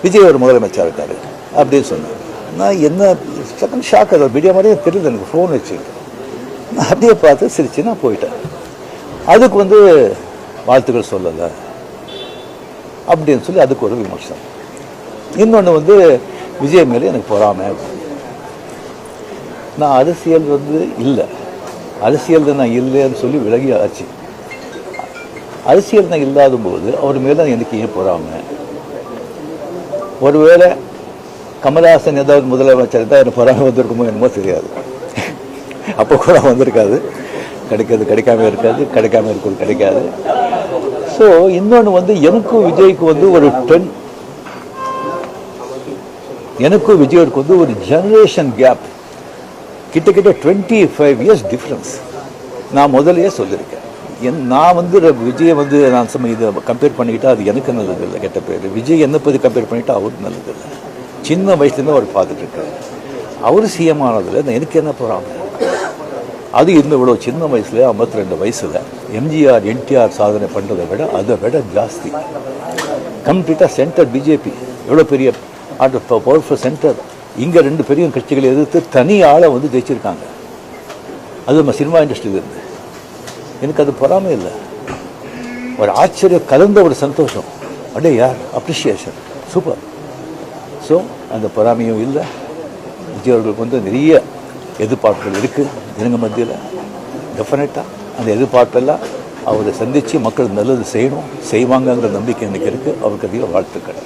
விஜய் ஒரு முதலமைச்சர் இருக்காரு அப்படின்னு சொன்னார். நான் என்ன செகண்ட் ஷாக், அதை மீடியா மாதிரியே தெரியுது எனக்கு. ஃபோன் வச்சுக்கிட்டு நான் அப்படியே பார்த்து சிரிச்சு நான் போயிட்டேன். அதுக்கு வாழ்த்துக்கள் சொல்லலை அப்படின்னு சொல்லி அதுக்கு ஒரு விமர்சனம். இன்னொன்று விஜய் மேலே எனக்கு பொறாமை. நான் அரசியல் இல்லை, அரசியல் நான் இல்லைன்னு சொல்லி விலகி ஆச்சு. அரசியல் நான் இல்லாத போது அவர் மேலே எனக்கு ஏன் பொறாமை? ஒருவேளை கமல்ஹாசன் ஏதாவது முதலமைச்சர் தான் எனக்கு பொறாமை வந்திருக்குமோ என்னமோ தெரியாது. அப்போ கூட வந்திருக்காது. கிடைக்காது, கிடைக்காம இருக்காது, கிடைக்காம இருக்கிறது கிடைக்காது. ஸோ இன்னொன்று எனக்கும் விஜய்க்கு ஒரு எனக்கும் விஜய்க்கு ஒரு ஜெனரேஷன் கேப், கிட்டத்தட்ட 25 இயர்ஸ் டிஃப்ரென்ஸ். நான் முதலையே சொல்லியிருக்கேன். நான் விஜயை நான் இதை கம்பேர் பண்ணிக்கிட்டா அது எனக்கு நல்லது இல்லை, கெட்ட பேர். விஜய் என்னை பற்றி கம்பேர் பண்ணிட்டா அவருக்கு நல்லது இல்லை. சின்ன வயசுலேருந்து அவர் பார்த்துட்டு இருக்காரு. அவர் சிஎம் ஆனதில் எனக்கு என்ன போகிறாங்க? அது இவ்வளோ சின்ன வயசில் 52 வயசில் எம்ஜிஆர் என்டிஆர் சாதனை பண்ணுறதை விட அதை விட ஜாஸ்தி. கம்ப்ளீட்டாக சென்டர் பிஜேபி எவ்வளோ பெரிய பவர்ஃபுல் சென்டர். இங்கே 2 பெரிய கட்சிகளை எதிர்த்து தனி ஆளை ஜெயிச்சிருக்காங்க. அது நம்ம சினிமா இண்டஸ்ட்ரியில் இருந்து. எனக்கு அது பொறாமை இல்லை, ஒரு ஆச்சரியம் கலந்த ஒரு சந்தோஷம். அப்படியே யார் அப்ரிஷியேஷன், சூப்பர். ஸோ அந்த பொறாமையும் இல்லை. விஜய் அவர்களுக்கு நிறைய எதிர்பார்ப்புகள் இருக்குது ஜனங்க மத்தியில். டெஃபினட்டாக அந்த எதிர்பார்ப்பெல்லாம் அவரை சந்தித்து மக்கள் நல்லது செய்யணும், செய்வாங்கங்கிற நம்பிக்கை எனக்கு இருக்குது. அவருக்கு அதிக வாழ்த்துக்கள்.